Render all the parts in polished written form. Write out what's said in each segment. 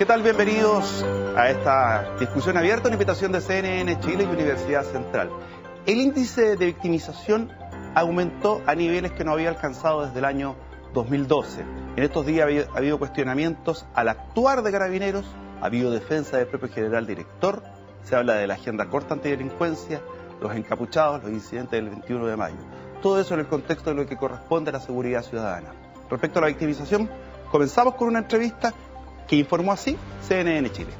¿Qué tal? Bienvenidos a esta discusión abierta, una invitación de CNN Chile y Universidad Central. El índice de victimización aumentó a niveles que no había alcanzado desde el año 2012. En estos días ha habido cuestionamientos al actuar de Carabineros, ha habido defensa del propio general director, se habla de la agenda corta antidelincuencia, los encapuchados, los incidentes del 21 de mayo. Todo eso en el contexto de lo que corresponde a la seguridad ciudadana. Respecto a la victimización, comenzamos con una entrevista que informó así CNN Chile.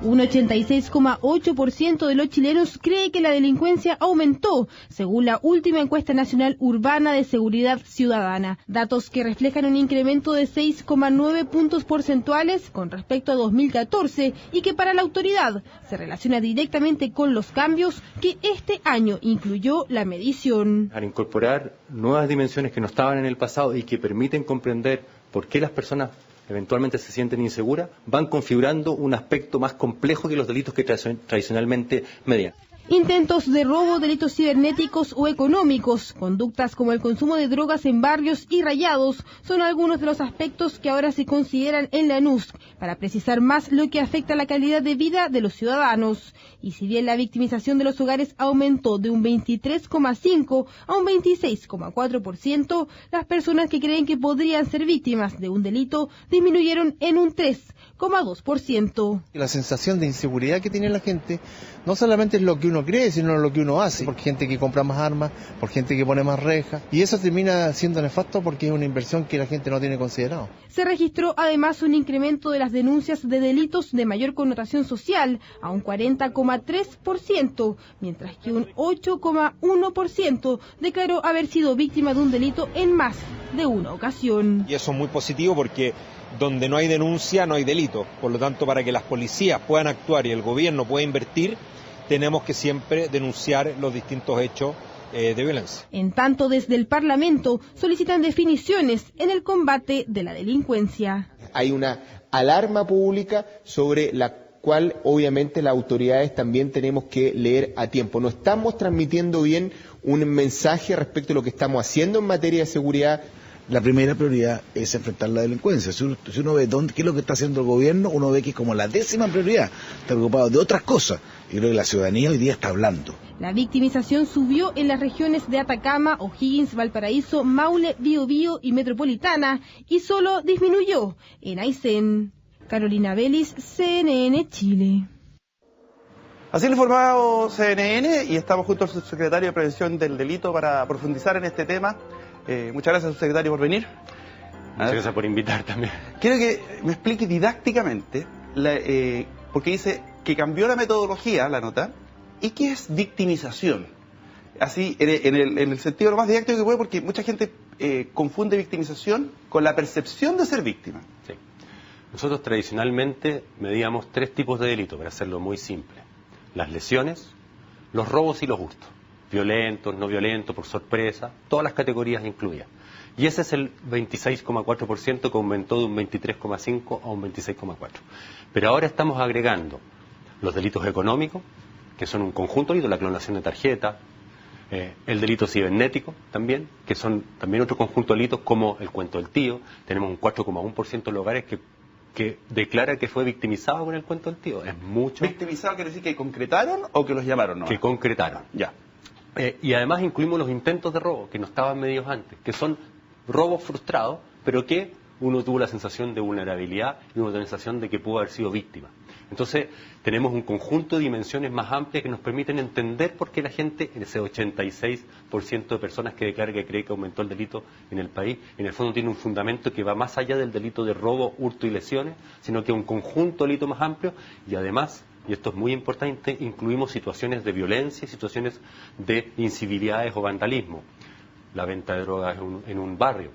Un 86,8% de los chilenos cree que la delincuencia aumentó, según la última encuesta nacional urbana de seguridad ciudadana. Datos que reflejan un incremento de 6,9 puntos porcentuales con respecto a 2014 y que para la autoridad se relaciona directamente con los cambios que este año incluyó la medición. Al incorporar nuevas dimensiones que no estaban en el pasado y que permiten comprender por qué las personas eventualmente se sienten inseguras, van configurando un aspecto más complejo que los delitos que tradicionalmente medían. Intentos de robo, delitos cibernéticos o económicos, conductas como el consumo de drogas en barrios y rayados, son algunos de los aspectos que ahora se consideran en la NUSC para precisar más lo que afecta a la calidad de vida de los ciudadanos. Y si bien la victimización de los hogares aumentó de un 23,5 a un 26,4%, las personas que creen que podrían ser víctimas de un delito disminuyeron en un 3,2%. La sensación de inseguridad que tiene la gente no solamente es lo que uno cree, sino lo que uno hace, por gente que compra más armas, por gente que pone más rejas, y eso termina siendo nefasto porque es una inversión que la gente no tiene considerado. Se registró además un incremento de las denuncias de delitos de mayor connotación social a un 40,3%, mientras que un 8,1% declaró haber sido víctima de un delito en más de una ocasión. Y eso es muy positivo porque donde no hay denuncia no hay delito, por lo tanto para que las policías puedan actuar y el gobierno pueda invertir, tenemos que siempre denunciar los distintos hechos de violencia. En tanto, desde el Parlamento solicitan definiciones en el combate de la delincuencia. Hay una alarma pública sobre la cual obviamente las autoridades también tenemos que leer a tiempo. No estamos transmitiendo bien un mensaje respecto a lo que estamos haciendo en materia de seguridad. La primera prioridad es enfrentar la delincuencia. Si uno ve qué es lo que está haciendo el gobierno, uno ve que es como la 10ª prioridad. Está preocupado de otras cosas. Y creo que la ciudadanía hoy día está hablando. La victimización subió en las regiones de Atacama, O'Higgins, Valparaíso, Maule, Biobío y Metropolitana y solo disminuyó en Aysén. Carolina Vélez, CNN Chile. Así lo informado CNN y estamos junto al subsecretario de Prevención del Delito para profundizar en este tema. Muchas gracias, subsecretario, por venir. Muchas gracias por invitar también. Quiero que me explique didácticamente, porque dice que cambió la metodología, la nota, y qué es victimización. Así, en el sentido lo más didáctico que puede, porque mucha gente confunde victimización con la percepción de ser víctima. Sí. Nosotros tradicionalmente medíamos 3 tipos de delitos, para hacerlo muy simple. Las lesiones, los robos y los hurtos. Violentos, no violentos, por sorpresa, todas las categorías incluidas. Y ese es el 26,4% que aumentó de un 23,5 a un 26,4. Pero ahora estamos agregando los delitos económicos, que son un conjunto de delitos, la clonación de tarjeta, el delito cibernético también, que son también otro conjunto de delitos como el cuento del tío. Tenemos un 4,1% de los hogares que declara que fue victimizado con el cuento del tío. Es mucho. ¿Victimizado quiere decir que concretaron o que los llamaron? Que concretaron. Ya. Y además incluimos los intentos de robo, que no estaban medidos antes, que son robos frustrados, pero que uno tuvo la sensación de vulnerabilidad y uno tuvo la sensación de que pudo haber sido víctima. Entonces, tenemos un conjunto de dimensiones más amplias que nos permiten entender por qué la gente, en ese 86% de personas que declara que cree que aumentó el delito en el país, en el fondo tiene un fundamento que va más allá del delito de robo, hurto y lesiones, sino que un conjunto de delitos más amplio y además, y esto es muy importante, incluimos situaciones de violencia y situaciones de incivilidades o vandalismo. La venta de drogas en un barrio,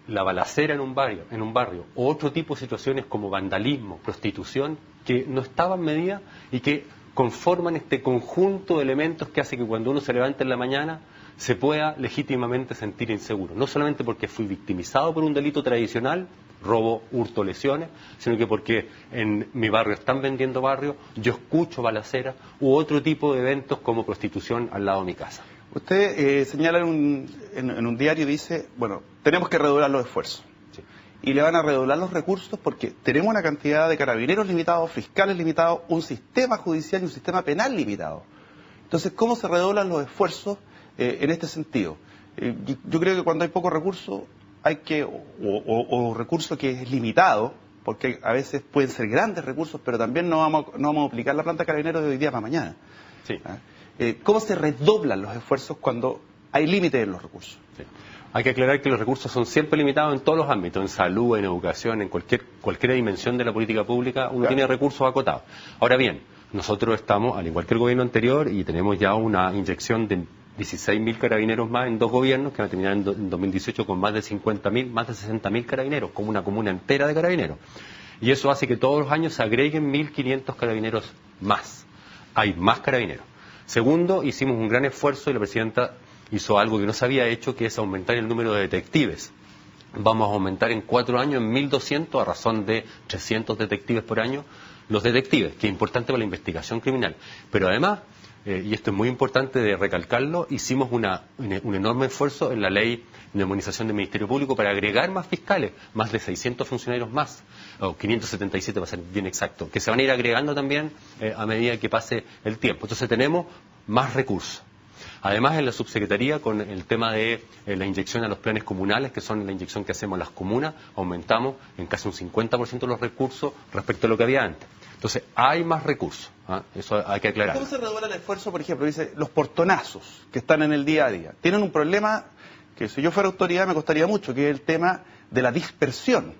la balacera en un barrio, o otro tipo de situaciones como vandalismo, prostitución, que no estaban medidas y que conforman este conjunto de elementos que hace que cuando uno se levanta en la mañana se pueda legítimamente sentir inseguro. No solamente porque fui victimizado por un delito tradicional, robo, hurto, lesiones, sino que porque en mi barrio están vendiendo barrio, yo escucho balaceras u otro tipo de eventos como prostitución al lado de mi casa. Usted señala en un diario, dice, bueno, tenemos que redoblar los esfuerzos. Sí. y le van a redoblar los recursos porque tenemos una cantidad de carabineros limitados, fiscales limitados, un sistema judicial y un sistema penal limitado. Entonces, ¿cómo se redoblan los esfuerzos en este sentido? Yo creo que cuando hay pocos recursos, hay que, o recurso que es limitado, porque a veces pueden ser grandes recursos, pero también no vamos a aplicar la planta de carabineros de hoy día para mañana. Sí. ¿Cómo se redoblan los esfuerzos cuando hay límites en los recursos? Sí. Hay que aclarar que los recursos son siempre limitados en todos los ámbitos, en salud, en educación, en cualquier dimensión de la política pública, uno tiene recursos acotados. Ahora bien, nosotros estamos, al igual que el gobierno anterior, y tenemos ya una inyección de 16.000 carabineros más en 2 gobiernos, que van a terminar en 2018 con más de 50.000, más de 60.000 carabineros, como una comuna entera de carabineros. Y eso hace que todos los años se agreguen 1.500 carabineros más. Hay más carabineros. Segundo, hicimos un gran esfuerzo y la presidenta hizo algo que no se había hecho, que es aumentar el número de detectives. Vamos a aumentar en 4 años en 1.200, a razón de 300 detectives por año, los detectives, que es importante para la investigación criminal. Pero además, y esto es muy importante de recalcarlo, hicimos un enorme esfuerzo en la ley de armonización del Ministerio Público para agregar más fiscales, más de 600 funcionarios más, o 577 para ser bien exacto, que se van a ir agregando también a medida que pase el tiempo. Entonces tenemos más recursos. Además, en la subsecretaría, con el tema de la inyección a los planes comunales, que son la inyección que hacemos a las comunas, aumentamos en casi un 50% los recursos respecto a lo que había antes. Entonces, hay más recursos. Eso hay que aclarar. ¿Cómo se redobla el esfuerzo, por ejemplo? Dice, los portonazos que están en el día a día. Tienen un problema que si yo fuera autoridad me costaría mucho, que es el tema de la dispersión.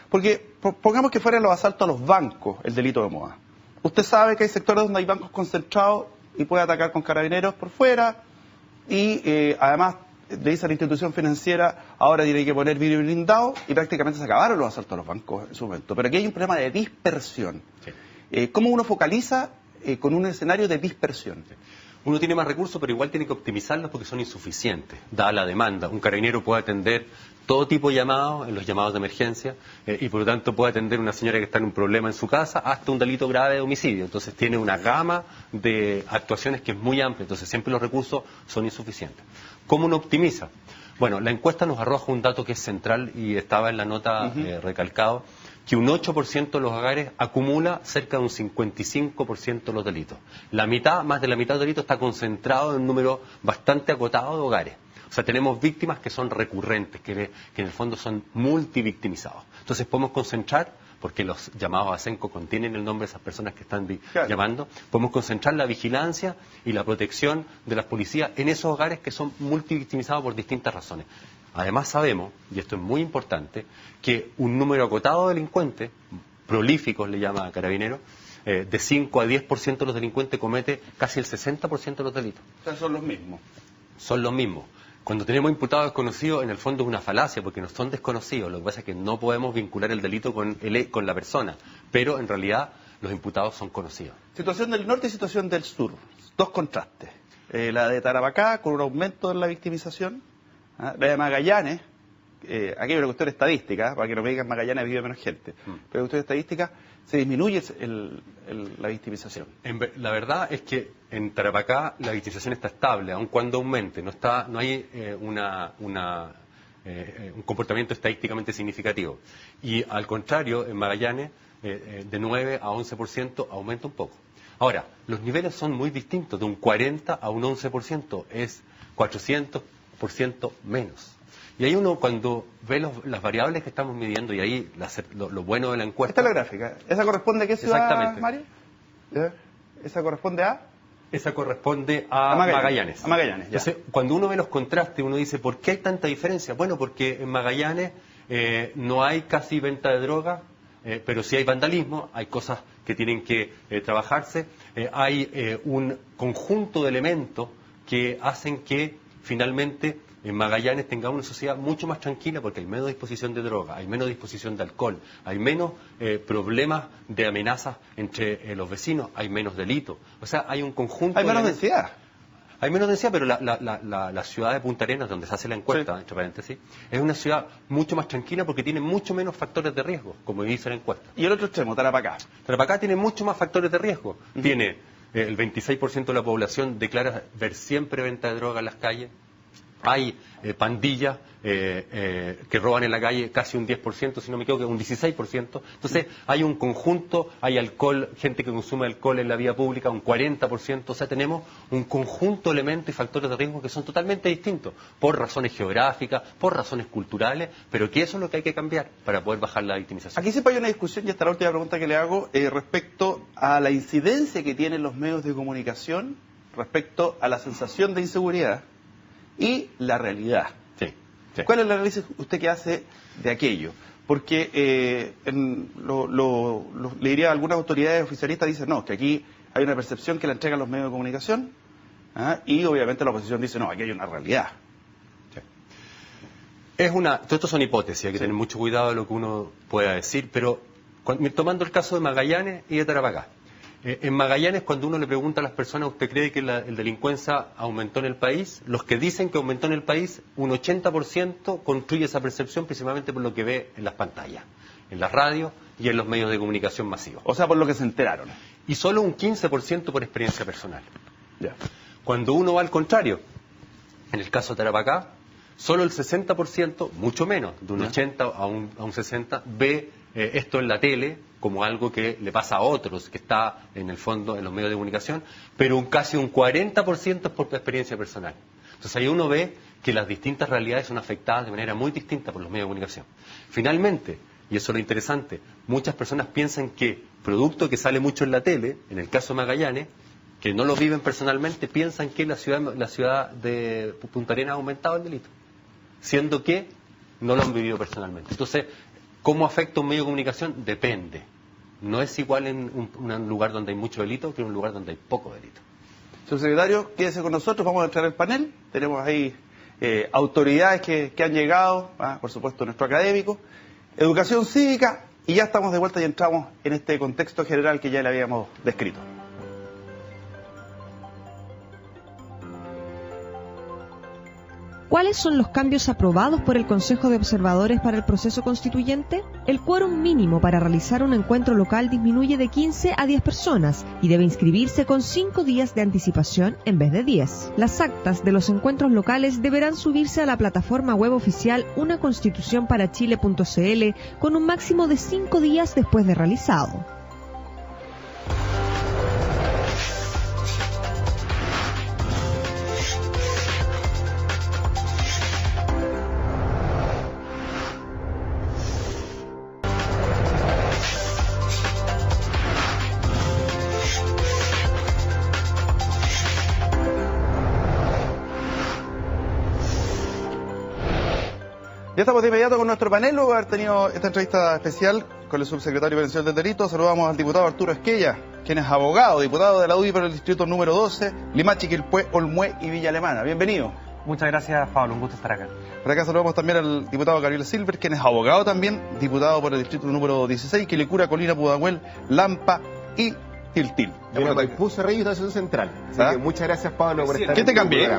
Porque, pongamos que fueran los asaltos a los bancos, el delito de moda. Usted sabe que hay sectores donde hay bancos concentrados y puede atacar con carabineros por fuera, y además le dice a la institución financiera, ahora tiene que poner vidrio blindado, y prácticamente se acabaron los asaltos a los bancos en su momento. Pero aquí hay un problema de dispersión. Sí. ¿Cómo uno focaliza con un escenario de dispersión? Sí. Uno tiene más recursos, pero igual tiene que optimizarlos porque son insuficientes, dada la demanda. Un carabinero puede atender todo tipo de llamados, en los llamados de emergencia, y por lo tanto puede atender a una señora que está en un problema en su casa hasta un delito grave de homicidio. Entonces tiene una gama de actuaciones que es muy amplia, entonces siempre los recursos son insuficientes. ¿Cómo uno optimiza? Bueno, la encuesta nos arroja un dato que es central y estaba en la nota recalcado, que un 8% de los hogares acumula cerca de un 55% de los delitos. La mitad, más de la mitad de los delitos está concentrado en un número bastante acotado de hogares. O sea, tenemos víctimas que son recurrentes, que en el fondo son multivictimizados. Entonces podemos concentrar, porque los llamados a CENCO contienen el nombre de esas personas que están llamando, podemos concentrar la vigilancia y la protección de las policías en esos hogares que son multivictimizados por distintas razones. Además sabemos, y esto es muy importante, que un número acotado de delincuentes, prolíficos le llama a Carabineros, de 5 a 10% de los delincuentes comete casi el 60% de los delitos. O sea, son los mismos. Son los mismos. Cuando tenemos imputados desconocidos, en el fondo es una falacia, porque no son desconocidos. Lo que pasa es que no podemos vincular el delito con la persona, pero en realidad los imputados son conocidos. Situación del norte y situación del sur. 2 contrastes. La de Tarapacá, con un aumento en la victimización. La de Magallanes, aquí hay una cuestión estadística, para que no me digan Magallanes vive menos gente, pero una cuestión estadística, se disminuye la victimización. La verdad es que en Tarapacá la victimización está estable, aun cuando aumente, no hay un comportamiento estadísticamente significativo. Y al contrario, en Magallanes, de 9 a 11% aumenta un poco. Ahora, los niveles son muy distintos, de un 40 a un 11%, es 400% menos. Y ahí uno, cuando ve las variables que estamos midiendo, y ahí lo bueno de la encuesta... Esta es la gráfica. ¿Esa corresponde a qué ciudad, exactamente, Mario? ¿Esa corresponde a...? Esa corresponde a Magallanes. A Magallanes, ya. Entonces, cuando uno ve los contrastes, uno dice, ¿por qué hay tanta diferencia? Bueno, porque en Magallanes no hay casi venta de droga, pero sí hay vandalismo, hay cosas que tienen que trabajarse, hay un conjunto de elementos que hacen que finalmente en Magallanes tengamos una sociedad mucho más tranquila, porque hay menos disposición de droga, hay menos disposición de alcohol, hay menos problemas de amenazas entre los vecinos, hay menos delitos. O sea, hay un conjunto... Hay menos densidad. Hay menos densidad, pero la ciudad de Punta Arenas, donde se hace la encuesta, entre paréntesis, es una ciudad mucho más tranquila porque tiene mucho menos factores de riesgo, como dice la encuesta. Y el otro extremo, Tarapacá. Tarapacá tiene mucho más factores de riesgo. Tiene el 26% de la población declara ver siempre venta de droga en las calles. Hay pandillas que roban en la calle casi un 10%, si no me equivoco, un 16%. Entonces hay un conjunto, hay alcohol, gente que consume alcohol en la vía pública, un 40%. O sea, tenemos un conjunto de elementos y factores de riesgo que son totalmente distintos, por razones geográficas, por razones culturales, pero que eso es lo que hay que cambiar para poder bajar la victimización. Aquí siempre hay una discusión, y esta es la última pregunta que le hago, respecto a la incidencia que tienen los medios de comunicación respecto a la sensación de inseguridad y la realidad. Sí. ¿Cuál es el análisis usted que hace de aquello? Porque le diría a algunas autoridades oficialistas, dicen no, que aquí hay una percepción que la entregan los medios de comunicación, y obviamente la oposición dice no, aquí hay una realidad. Sí. Todo esto son hipótesis, hay que tener mucho cuidado de lo que uno pueda decir, pero tomando el caso de Magallanes y de Tarapacá. En Magallanes, cuando uno le pregunta a las personas, ¿usted cree que la delincuencia aumentó en el país? Los que dicen que aumentó en el país, un 80% construye esa percepción principalmente por lo que ve en las pantallas, en las radios y en los medios de comunicación masivos. O sea, por lo que se enteraron. Y solo un 15% por experiencia personal. Ya. Cuando uno va al contrario, en el caso de Tarapacá, solo el 60%, mucho menos, de un 80 a un 60, ve esto en la tele como algo que le pasa a otros, que está en el fondo en los medios de comunicación, pero casi un 40% es por experiencia personal. Entonces ahí uno ve que las distintas realidades son afectadas de manera muy distinta por los medios de comunicación. Finalmente, y eso es lo interesante, muchas personas piensan que producto que sale mucho en la tele, en el caso de Magallanes, que no lo viven personalmente, piensan que la ciudad de Punta Arenas ha aumentado el delito, siendo que no lo han vivido personalmente. Entonces, ¿cómo afecta un medio de comunicación? Depende. No es igual en un lugar donde hay mucho delito que en un lugar donde hay poco delito. Subsecretario, quédese con nosotros, vamos a entrar al panel. Tenemos ahí autoridades que han llegado, por supuesto nuestro académico, educación cívica, y ya estamos de vuelta y entramos en este contexto general que ya le habíamos descrito. ¿Cuáles son los cambios aprobados por el Consejo de Observadores para el proceso constituyente? El quórum mínimo para realizar un encuentro local disminuye de 15 a 10 personas y debe inscribirse con 5 días de anticipación en vez de 10. Las actas de los encuentros locales deberán subirse a la plataforma web oficial unaconstitucionparachile.cl con un máximo de 5 días después de realizado. Ya estamos de inmediato con nuestro panel, luego de haber tenido esta entrevista especial con el subsecretario de Prevención del Delito. Saludamos al diputado Arturo Esquella, quien es abogado, diputado de la UDI por el distrito número 12, Limache, Quilpué, Olmué y Villa Alemana. Bienvenido. Muchas gracias, Pablo, un gusto estar acá. Por acá saludamos también al diputado Gabriel Silver, quien es abogado también, diputado por el distrito número 16, Quilicura, Colina, Pudahuel, Lampa y Tiltil. Bueno, me puso Rey Estación Central. Así que muchas gracias, Pablo, por estar ¿Qué te cambié?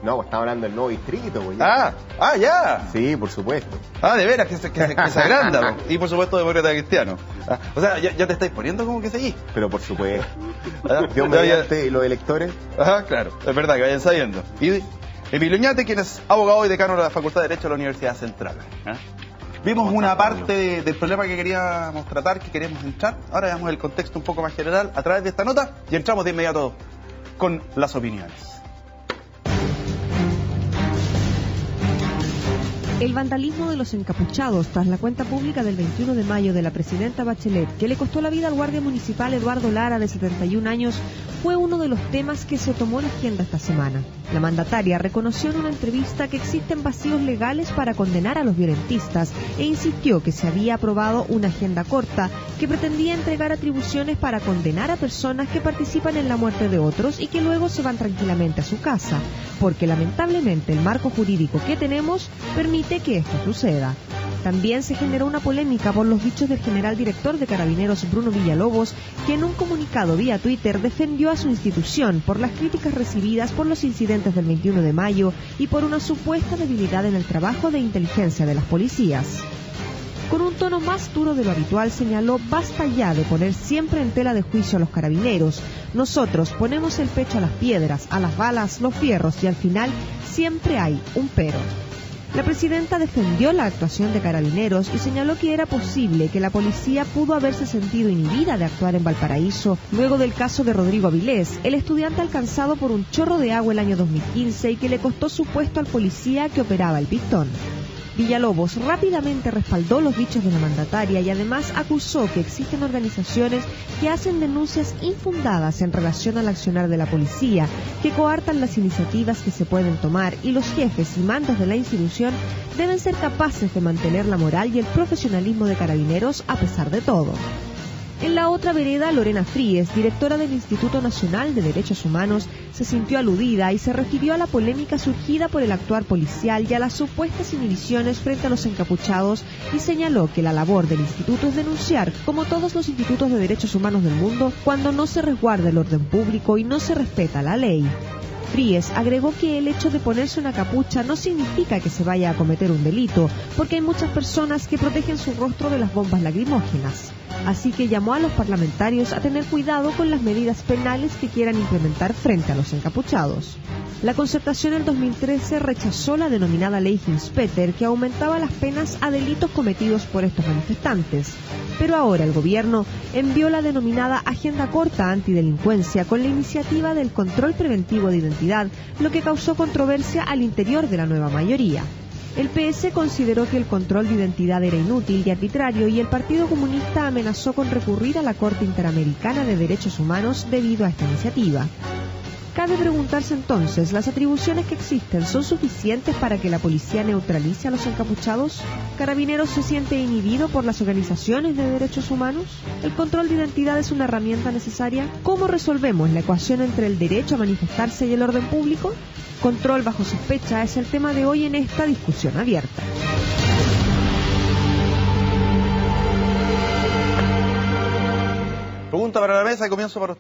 No, pues estaba hablando del nuevo distrito. Pues, ya. Ya. Sí, por supuesto. De veras, que se agranda. Y por supuesto, demócrata cristiano. O sea, ya te estáis poniendo como que seguís. Pero por supuesto. Dios mediante, los electores. Claro, es verdad, que vayan sabiendo. Y Emilio Oñate, quien es abogado y decano de la Facultad de Derecho de la Universidad Central. Vimos una parte del problema que queríamos tratar, que queríamos entrar. Ahora veamos el contexto un poco más general a través de esta nota y entramos de inmediato con las opiniones. El vandalismo de los encapuchados tras la cuenta pública del 21 de mayo de la presidenta Bachelet, que le costó la vida al guardia municipal Eduardo Lara, de 71 años, fue uno de los temas que se tomó en agenda esta semana. La mandataria reconoció en una entrevista que existen vacíos legales para condenar a los violentistas e insistió que se había aprobado una agenda corta que pretendía entregar atribuciones para condenar a personas que participan en la muerte de otros y que luego se van tranquilamente a su casa, porque lamentablemente el marco jurídico que tenemos permite que esto suceda. También se generó una polémica por los dichos del general director de Carabineros, Bruno Villalobos, que en un comunicado vía Twitter defendió a su institución por las críticas recibidas por los incidentes del 21 de mayo y por una supuesta debilidad en el trabajo de inteligencia de las policías. Con un tono más duro de lo habitual señaló: basta ya de poner siempre en tela de juicio a los carabineros. Nosotros ponemos el pecho a las piedras, a las balas, los fierros y al final siempre hay un pero. La presidenta defendió la actuación de Carabineros y señaló que era posible que la policía pudo haberse sentido inhibida de actuar en Valparaíso luego del caso de Rodrigo Avilés, el estudiante alcanzado por un chorro de agua el año 2015 y que le costó su puesto al policía que operaba el pistón. Villalobos rápidamente respaldó los dichos de la mandataria y además acusó que existen organizaciones que hacen denuncias infundadas en relación al accionar de la policía, que coartan las iniciativas que se pueden tomar y los jefes y mandos de la institución deben ser capaces de mantener la moral y el profesionalismo de Carabineros a pesar de todo. En la otra vereda, Lorena Fríes, directora del Instituto Nacional de Derechos Humanos, se sintió aludida y se refirió a la polémica surgida por el actuar policial y a las supuestas inhibiciones frente a los encapuchados y señaló que la labor del instituto es denunciar, como todos los institutos de derechos humanos del mundo, cuando no se resguarda el orden público y no se respeta la ley. Fríes agregó que el hecho de ponerse una capucha no significa que se vaya a cometer un delito, porque hay muchas personas que protegen su rostro de las bombas lacrimógenas. Así que llamó a los parlamentarios a tener cuidado con las medidas penales que quieran implementar frente a los encapuchados. La Concertación en 2013 rechazó la denominada Ley Hinspeter, que aumentaba las penas a delitos cometidos por estos manifestantes. Pero ahora el gobierno envió la denominada Agenda Corta Antidelincuencia con la iniciativa del control preventivo de identidad, lo que causó controversia al interior de la nueva mayoría. El PS consideró que el control de identidad era inútil y arbitrario y el Partido Comunista amenazó con recurrir a la Corte Interamericana de Derechos Humanos debido a esta iniciativa. Cabe preguntarse entonces, ¿las atribuciones que existen son suficientes para que la policía neutralice a los encapuchados? ¿Carabineros se siente inhibido por las organizaciones de derechos humanos? ¿El control de identidad es una herramienta necesaria? ¿Cómo resolvemos la ecuación entre el derecho a manifestarse y el orden público? Control bajo sospecha es el tema de hoy en esta discusión abierta. Pregunta para la mesa y comienzo por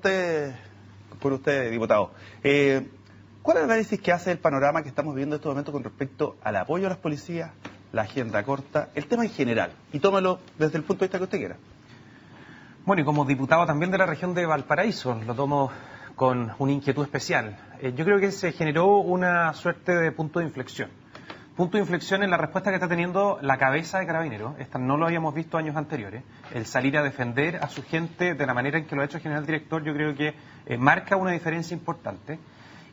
usted, diputado. ¿Cuál es el análisis que hace el panorama que estamos viviendo en este momento con respecto al apoyo a las policías, la agenda corta, el tema en general? Y tómelo desde el punto de vista que usted quiera. Bueno, y como diputado también de la región de Valparaíso, lo tomo con una inquietud especial. Yo creo que se generó una suerte de punto de inflexión. Punto de inflexión en la respuesta que está teniendo la cabeza de Carabineros. Esta no lo habíamos visto años anteriores. El salir a defender a su gente de la manera en que lo ha hecho el general director, yo creo que marca una diferencia importante.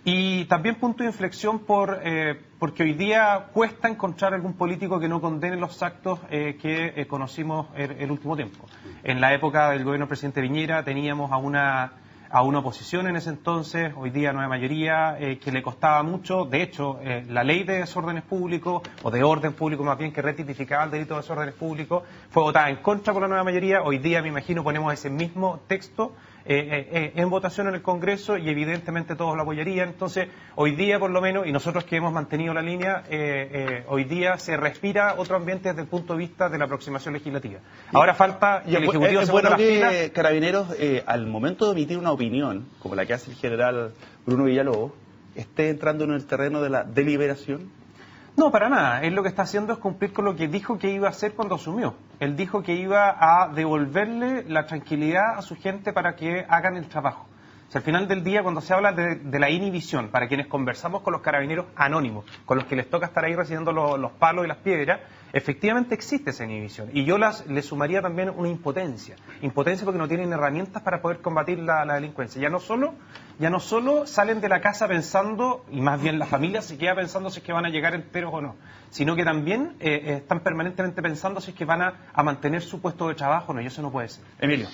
Y también punto de inflexión porque hoy día cuesta encontrar algún político que no condene los actos que conocimos el último tiempo. En la época del gobierno del presidente Piñera teníamos a una oposición en ese entonces, hoy día nueva mayoría, que le costaba mucho. De hecho, la ley de desórdenes públicos, o de orden público más bien, que retipificaba el delito de desórdenes públicos, fue votada en contra por la nueva mayoría. Hoy día, me imagino, ponemos ese mismo texto en votación en el Congreso y evidentemente todos lo apoyarían. Entonces, hoy día por lo menos, y nosotros que hemos mantenido la línea, hoy día se respira otro ambiente desde el punto de vista de la aproximación legislativa. Ahora falta que el Ejecutivo se ponga las pilas. Carabineros, al momento de emitir una opinión, como la que hace el general Bruno Villalobos, esté entrando en el terreno de la deliberación. No, para nada. Él lo que está haciendo es cumplir con lo que dijo que iba a hacer cuando asumió. Él dijo que iba a devolverle la tranquilidad a su gente para que hagan el trabajo. O sea, al final del día, cuando se habla de la inhibición, para quienes conversamos con los carabineros anónimos, con los que les toca estar ahí recibiendo los palos y las piedras, efectivamente existe esa inhibición. Y yo le sumaría también una impotencia. Impotencia porque no tienen herramientas para poder combatir la delincuencia. Ya no solo salen de la casa pensando, y más bien la familia se queda pensando si es que van a llegar enteros o no, sino que también están permanentemente pensando si es que van a mantener su puesto de trabajo o no, y eso no puede ser. Emilio.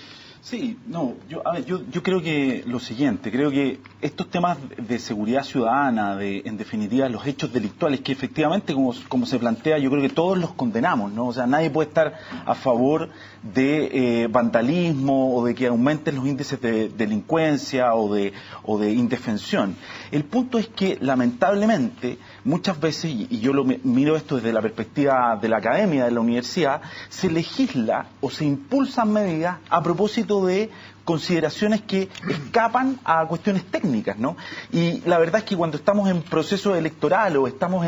Sí, no, yo creo que lo siguiente, creo que estos temas de seguridad ciudadana, en definitiva los hechos delictuales, que efectivamente como se plantea, yo creo que todos los condenamos, ¿no? O sea, nadie puede estar a favor de vandalismo o de que aumenten los índices de delincuencia o de indefensión. El punto es que lamentablemente muchas veces, y yo miro esto desde la perspectiva de la academia, de la universidad, se legisla o se impulsan medidas a propósito de consideraciones que escapan a cuestiones técnicas, ¿no? Y la verdad es que cuando estamos en proceso electoral o estamos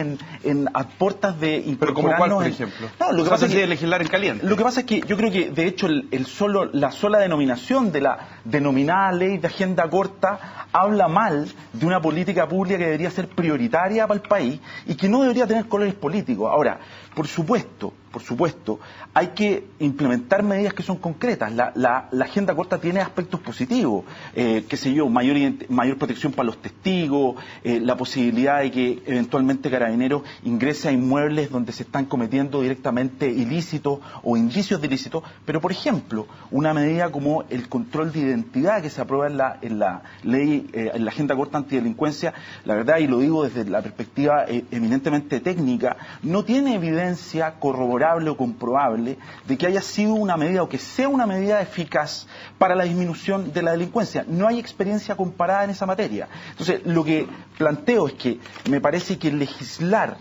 a puertas de incorporarnos... ¿Pero como cuál, por ejemplo? No, lo que pasa es que legislar en caliente. Lo que pasa es que yo creo que, de hecho, la sola denominación de la denominada ley de agenda corta habla mal de una política pública que debería ser prioritaria para el país y que no debería tener colores políticos. Ahora, por supuesto, hay que implementar medidas que son concretas. La agenda corta tiene aspectos positivos, qué sé yo, mayor protección para los testigos, la posibilidad de que eventualmente Carabineros ingrese a inmuebles donde se están cometiendo directamente ilícitos o indicios de ilícitos, pero por ejemplo, una medida como el control de identidad que se aprueba en la ley, en la agenda corta antidelincuencia, la verdad, y lo digo desde la perspectiva eminentemente técnica, no tiene evidencia corroborable o comprobable de que haya sido una medida o que sea una medida eficaz para la disminución de la delincuencia. No hay experiencia comparada en esa materia. Entonces, lo que planteo es que me parece que legislar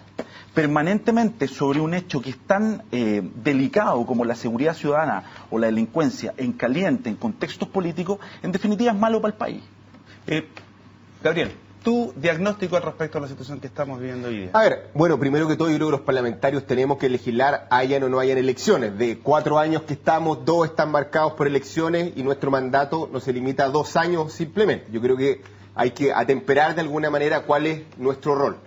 permanentemente sobre un hecho que es tan delicado como la seguridad ciudadana o la delincuencia en caliente, en contextos políticos, en definitiva es malo para el país. Gabriel, tu diagnóstico al respecto a la situación que estamos viviendo hoy día. A ver, bueno, primero que todo, yo creo que los parlamentarios tenemos que legislar hayan o no hayan elecciones. De 4 años que estamos, 2 están marcados por elecciones y nuestro mandato no se limita a 2 años simplemente. Yo creo que hay que atemperar de alguna manera cuál es nuestro rol.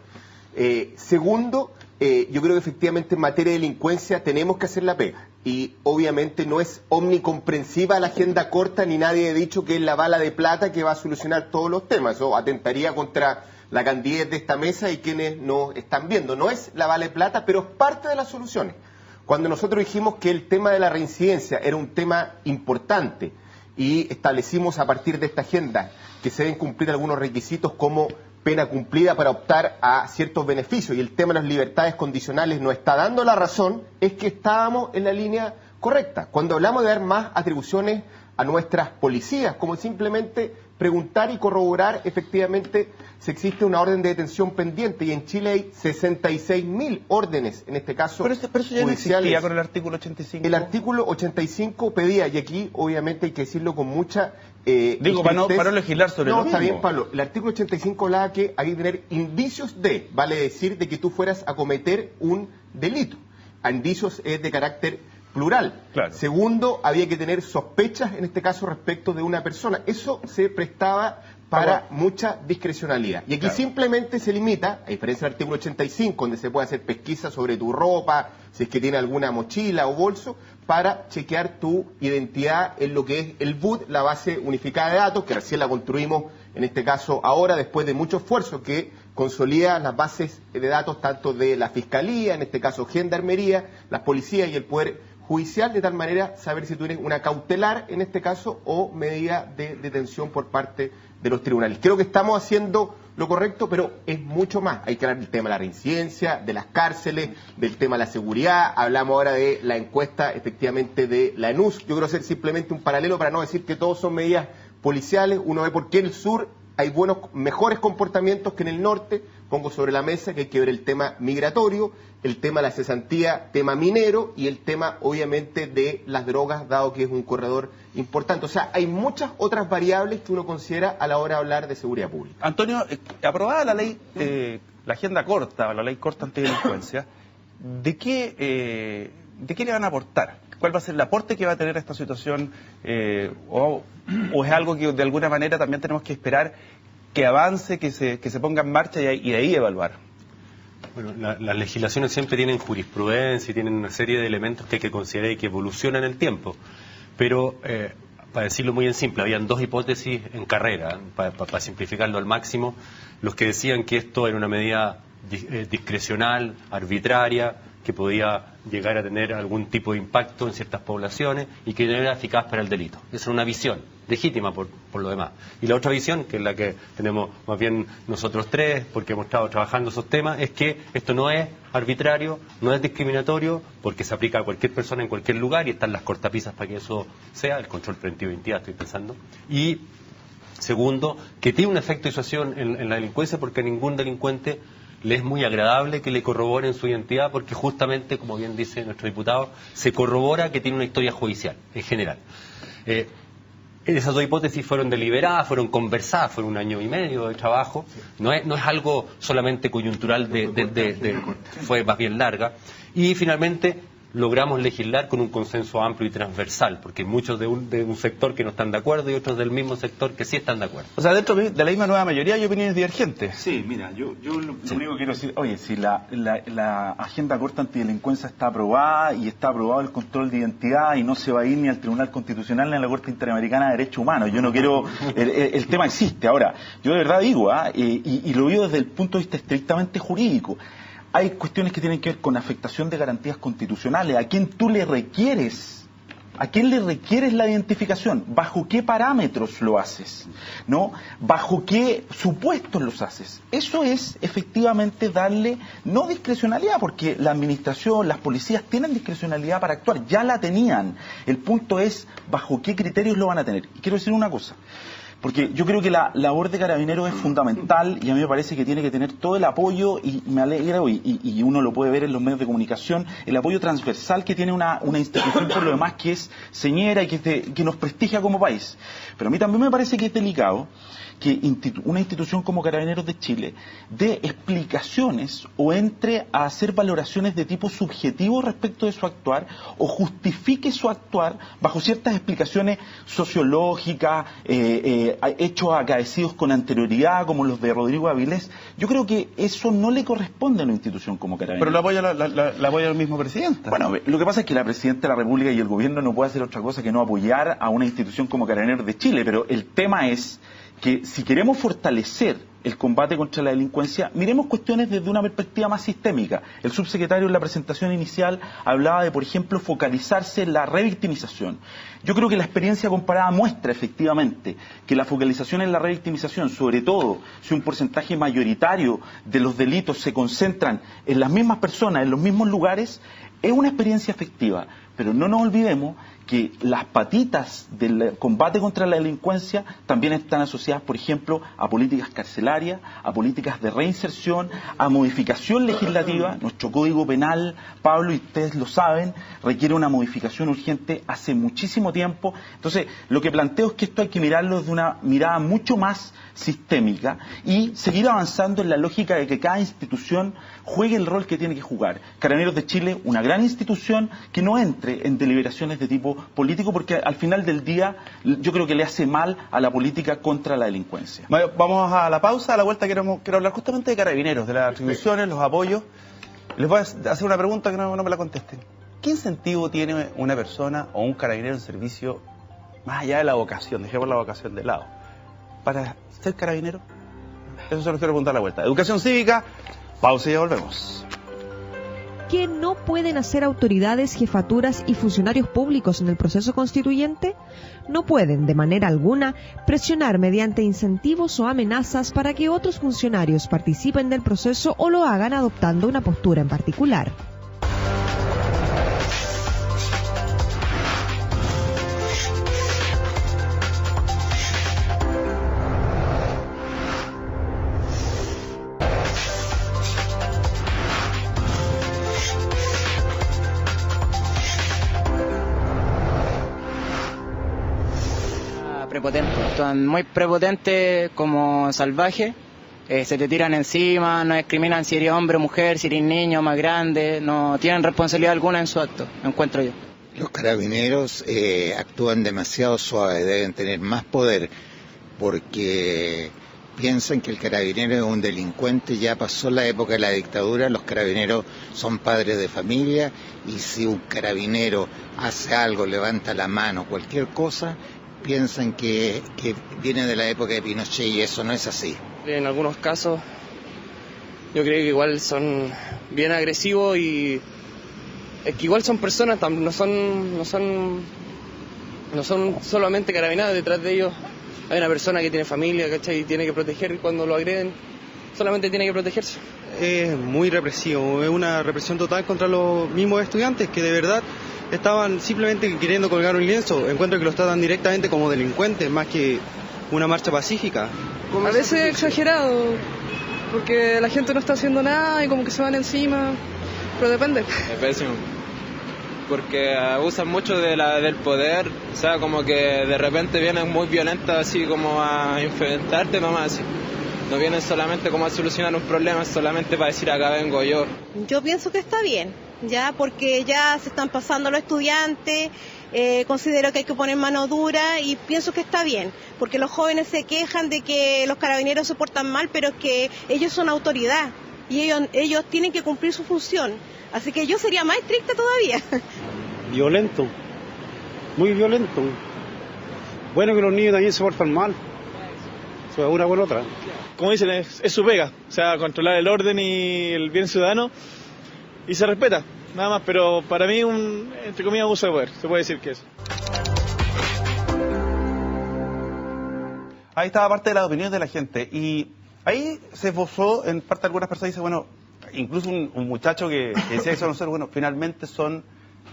Segundo, yo creo que efectivamente en materia de delincuencia tenemos que hacer la pega. Y obviamente no es omnicomprensiva la agenda corta, ni nadie ha dicho que es la bala de plata que va a solucionar todos los temas. Eso atentaría contra la candidez de esta mesa y quienes nos están viendo. No es la bala de plata, pero es parte de las soluciones. Cuando nosotros dijimos que el tema de la reincidencia era un tema importante y establecimos a partir de esta agenda que se deben cumplir algunos requisitos como pena cumplida para optar a ciertos beneficios y el tema de las libertades condicionales nos está dando la razón, es que estábamos en la línea correcta. Cuando hablamos de dar más atribuciones a nuestras policías, como simplemente preguntar y corroborar efectivamente si existe una orden de detención pendiente, y en Chile hay 66.000 órdenes, en este caso pero eso ya no existía con el artículo 85. El artículo 85 pedía, y aquí obviamente hay que decirlo con mucha... Digo, para no legislar sobre lo mismo. No, está bien, Pablo. El artículo 85 hablaba que hay que tener indicios de, vale decir, de que tú fueras a cometer un delito. A indicios es de carácter plural. Claro. Segundo, había que tener sospechas, en este caso, respecto de una persona. Eso se prestaba para mucha discrecionalidad. Y aquí simplemente se limita, a diferencia del artículo 85, donde se puede hacer pesquisa sobre tu ropa, si es que tiene alguna mochila o bolso, para chequear tu identidad en lo que es el BUD, la base unificada de datos, que recién la construimos, en este caso ahora, después de mucho esfuerzo, que consolida las bases de datos tanto de la Fiscalía, en este caso Gendarmería, las policías y el Poder Judicial, de tal manera saber si tú eres una cautelar, en este caso, o medida de detención por parte de los tribunales. Creo que estamos haciendo lo correcto, pero es mucho más. Hay que hablar del tema de la reincidencia, de las cárceles, del tema de la seguridad. Hablamos ahora de la encuesta, efectivamente, de la ENUS. Yo quiero hacer simplemente un paralelo para no decir que todos son medidas policiales. Uno ve por qué en el sur hay mejores comportamientos que en el norte. Pongo sobre la mesa que hay que ver el tema migratorio, el tema de la cesantía, tema minero y el tema, obviamente, de las drogas, dado que es un corredor importante. O sea, hay muchas otras variables que uno considera a la hora de hablar de seguridad pública. Antonio, aprobada la ley, la agenda corta, o la ley corta antidelincuencia, ¿de qué le van a aportar? ¿Cuál va a ser el aporte que va a tener esta situación? ¿O es algo que de alguna manera también tenemos que esperar que avance, que se ponga en marcha y de ahí evaluar? Bueno, las legislaciones siempre tienen jurisprudencia y tienen una serie de elementos que hay que considerar y que evolucionan en el tiempo. Pero, para decirlo muy en simple, habían 2 hipótesis en carrera, para simplificarlo al máximo, los que decían que esto era una medida discrecional, arbitraria, que podía llegar a tener algún tipo de impacto en ciertas poblaciones y que no era eficaz para el delito. Esa es una visión legítima por lo demás. Y la otra visión, que es la que tenemos más bien nosotros tres, porque hemos estado trabajando esos temas, es que esto no es arbitrario, no es discriminatorio, porque se aplica a cualquier persona en cualquier lugar y están las cortapisas para que eso sea, el control preventivo de identidad, estoy pensando. Y segundo, que tiene un efecto de disuasión en la delincuencia, porque a ningún delincuente le es muy agradable que le corroboren su identidad, porque justamente, como bien dice nuestro diputado, se corrobora que tiene una historia judicial, en general. Esas dos hipótesis fueron deliberadas, fueron conversadas, fueron 1 año y medio de trabajo. No es algo solamente coyuntural, fue más bien larga. Y finalmente logramos legislar con un consenso amplio y transversal, porque muchos de un sector que no están de acuerdo y otros del mismo sector que sí están de acuerdo. O sea, dentro de la misma nueva mayoría hay opiniones divergentes. Sí, mira, yo lo único que quiero decir, oye, si la agenda corta antidelincuencia está aprobada y está aprobado el control de identidad y no se va a ir ni al Tribunal Constitucional ni a la Corte Interamericana de Derechos Humanos, yo no quiero, el tema existe. Ahora, yo de verdad digo, y lo digo desde el punto de vista estrictamente jurídico, hay cuestiones que tienen que ver con afectación de garantías constitucionales. ¿A quién tú le requieres? ¿A quién le requieres la identificación? ¿Bajo qué parámetros lo haces? ¿No? ¿Bajo qué supuestos los haces? Eso es efectivamente darle, no discrecionalidad, porque la administración, las policías tienen discrecionalidad para actuar, ya la tenían. El punto es bajo qué criterios lo van a tener. Y quiero decir una cosa. Porque yo creo que la labor de Carabineros es fundamental y a mí me parece que tiene que tener todo el apoyo, y me alegra, y uno lo puede ver en los medios de comunicación, el apoyo transversal que tiene una institución por lo demás que es señera y que nos prestigia como país. Pero a mí también me parece que es delicado que una institución como Carabineros de Chile dé explicaciones o entre a hacer valoraciones de tipo subjetivo respecto de su actuar o justifique su actuar bajo ciertas explicaciones sociológicas, hechos acaecidos con anterioridad, como los de Rodrigo Avilés. Yo creo que eso no le corresponde a una institución como Carabineros. Pero la apoya el mismo presidente. Bueno, lo que pasa es que la Presidenta de la República y el Gobierno no puede hacer otra cosa que no apoyar a una institución como Carabineros de Chile, pero el tema es que si queremos fortalecer el combate contra la delincuencia, miremos cuestiones desde una perspectiva más sistémica. El subsecretario en la presentación inicial hablaba de, por ejemplo, focalizarse en la revictimización. Yo creo que la experiencia comparada muestra efectivamente que la focalización en la revictimización, sobre todo si un porcentaje mayoritario de los delitos se concentran en las mismas personas, en los mismos lugares, es una experiencia efectiva. Pero no nos olvidemos que las patitas del combate contra la delincuencia también están asociadas, por ejemplo, a políticas carcelarias, a políticas de reinserción, a modificación legislativa. Nuestro Código Penal, Pablo, y ustedes lo saben, requiere una modificación urgente hace muchísimo tiempo. Entonces, lo que planteo es que esto hay que mirarlo desde una mirada mucho más sistémica y seguir avanzando en la lógica de que cada institución juegue el rol que tiene que jugar. Carabineros de Chile, una gran institución que no entre en deliberaciones de tipo político, porque al final del día yo creo que le hace mal a la política contra la delincuencia. Vamos a la pausa, a la vuelta quiero hablar justamente de Carabineros, de las atribuciones, los apoyos. Les voy a hacer una pregunta que no me la contesten. ¿Qué incentivo tiene una persona o un carabinero en servicio, más allá de la vocación, dejemos la vocación de lado, para ser carabinero? Eso se lo quiero preguntar a la vuelta. Educación cívica, pausa y ya volvemos. ¿Qué no pueden hacer autoridades, jefaturas y funcionarios públicos en el proceso constituyente? No pueden, de manera alguna, presionar mediante incentivos o amenazas para que otros funcionarios participen del proceso o lo hagan adoptando una postura en particular. Prepotente, son muy prepotentes, como salvajes, se te tiran encima, no discriminan si eres hombre o mujer, si eres niño o más grande, no tienen responsabilidad alguna en su acto, encuentro yo. Los carabineros actúan demasiado suave, deben tener más poder, porque piensan que el carabinero es un delincuente. Ya pasó la época de la dictadura, los carabineros son padres de familia, y si un carabinero hace algo, levanta la mano, cualquier cosa, piensan que viene de la época de Pinochet, y eso no es así. En algunos casos yo creo que igual son bien agresivos, y es que igual son personas, no son solamente carabineros. Detrás de ellos hay una persona que tiene familia, ¿cachai? Y tiene que proteger. Cuando lo agreden solamente tiene que protegerse. Es muy represivo, es una represión total contra los mismos estudiantes que de verdad estaban simplemente queriendo colgar un lienzo. Encuentro que los tratan directamente como delincuentes, más que una marcha pacífica. A veces exagerado, porque la gente no está haciendo nada y como que se van encima, pero depende. Es pésimo. porque abusan mucho del poder, o sea, como que de repente vienen muy violentas así como a enfrentarte nomás, así. No vienen solamente como a solucionar un problema, solamente para decir acá vengo yo. Yo pienso que está bien, ya, porque ya se están pasando los estudiantes, considero que hay que poner mano dura y pienso que está bien, porque los jóvenes se quejan de que los carabineros se portan mal, pero es que ellos son autoridad y ellos tienen que cumplir su función, así que yo sería más estricta todavía. Violento, muy violento. Bueno que los niños también se portan mal, o una con otra. Como dicen, es su pega, o sea, controlar el orden y el bien ciudadano, y se respeta, nada más, pero para mí entre comillas, abuso de poder, se puede decir que es. Ahí estaba parte de las opiniones de la gente, y ahí se esbozó en parte algunas personas, dice, bueno, incluso un muchacho que decía que son nosotros, bueno, finalmente son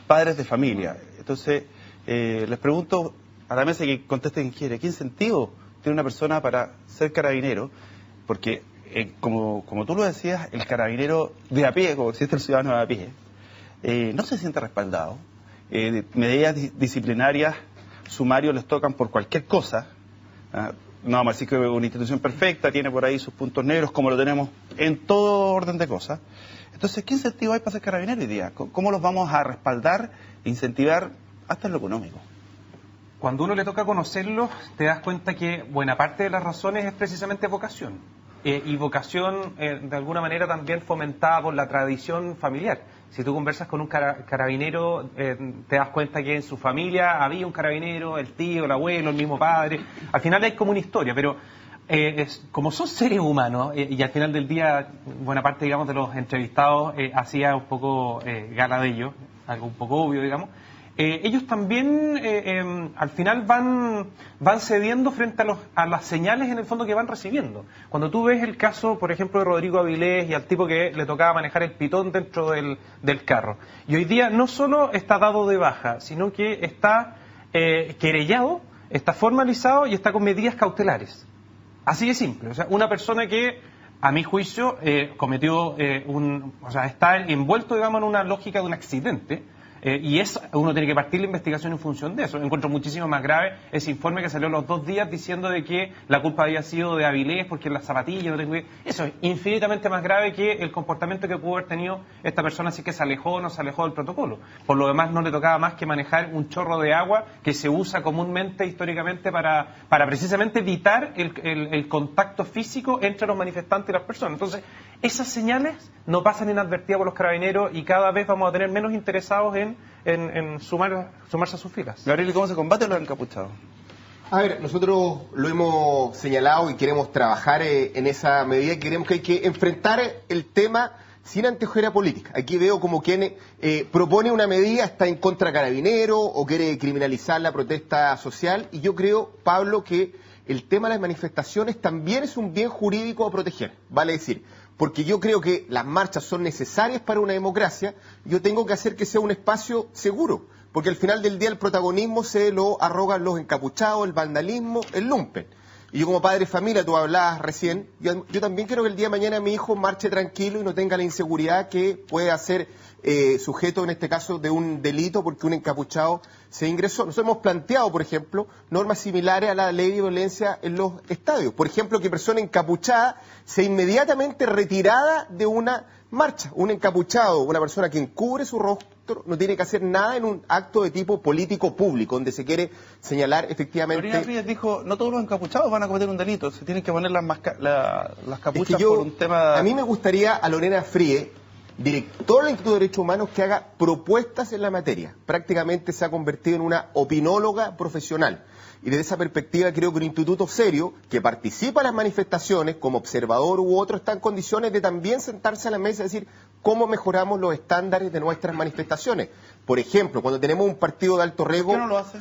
padres de familia. Entonces, les pregunto a la mesa que conteste quien quiere, ¿qué incentivo tiene una persona para ser carabinero? Porque, como tú lo decías, el carabinero de a pie, como existe el ciudadano de a pie, no se siente respaldado. Medidas disciplinarias, sumarios les tocan por cualquier cosa. No vamos a decir que es una institución perfecta, tiene por ahí sus puntos negros, como lo tenemos en todo orden de cosas. Entonces, ¿qué incentivo hay para ser carabinero hoy día? ¿Cómo los vamos a respaldar e incentivar hasta en lo económico? Cuando uno le toca conocerlos, te das cuenta que buena parte de las razones es precisamente vocación. Y vocación, de alguna manera, también fomentada por la tradición familiar. Si tú conversas con un carabinero, te das cuenta que en su familia había un carabinero, el tío, el abuelo, el mismo padre. Al final hay como una historia, pero como son seres humanos, y al final del día, buena parte, digamos, de los entrevistados hacía un poco gala de ello, algo un poco obvio, digamos. Ellos también al final van cediendo frente a las señales en el fondo que van recibiendo. Cuando tú ves el caso, por ejemplo, de Rodrigo Avilés y al tipo que le tocaba manejar el pitón dentro del carro, y hoy día no solo está dado de baja, sino que está querellado, está formalizado y está con medidas cautelares. Así de simple. O sea, una persona que, a mi juicio, cometió está envuelto, digamos, en una lógica de un accidente. Y uno tiene que partir la investigación en función de eso. Encuentro muchísimo más grave ese informe que salió los 2 días diciendo de que la culpa había sido de Avilés porque en las zapatillas no tengo... Eso es infinitamente más grave que el comportamiento que pudo haber tenido esta persona, así que se alejó o no se alejó del protocolo. Por lo demás, no le tocaba más que manejar un chorro de agua que se usa comúnmente, históricamente, para precisamente evitar el contacto físico entre los manifestantes y las personas. Entonces, esas señales no pasan inadvertidas por los carabineros y cada vez vamos a tener menos interesados en sumarse a sus filas. Gabriel, ¿cómo se combate los encapuchados? A ver, nosotros lo hemos señalado y queremos trabajar en esa medida y queremos que hay que enfrentar el tema sin anteojera política. Aquí veo como quien propone una medida, está en contra carabinero o quiere criminalizar la protesta social, y yo creo, Pablo, que el tema de las manifestaciones también es un bien jurídico a proteger, vale decir, porque yo creo que las marchas son necesarias para una democracia, yo tengo que hacer que sea un espacio seguro, porque al final del día el protagonismo se lo arrogan los encapuchados, el vandalismo, el lumpen. Y yo como padre de familia, tú hablabas recién, yo también quiero que el día de mañana mi hijo marche tranquilo y no tenga la inseguridad que puede ser sujeto, en este caso, de un delito porque un encapuchado se ingresó. Nosotros hemos planteado, por ejemplo, normas similares a la ley de violencia en los estadios. Por ejemplo, que persona encapuchada sea inmediatamente retirada de una marcha. Un encapuchado, una persona que encubre su rostro, no tiene que hacer nada en un acto de tipo político público, donde se quiere señalar efectivamente... Lorena Frías dijo, no todos los encapuchados van a cometer un delito, se tienen que poner las capuchas por un tema... A mí me gustaría a Lorena Frías, director del Instituto de Derechos Humanos, que haga propuestas en la materia. Prácticamente se ha convertido en una opinóloga profesional. Y desde esa perspectiva creo que un instituto serio que participa en las manifestaciones como observador u otro está en condiciones de también sentarse a la mesa y decir cómo mejoramos los estándares de nuestras manifestaciones. Por ejemplo, cuando tenemos un partido de alto riesgo... ¿Por qué no lo hace?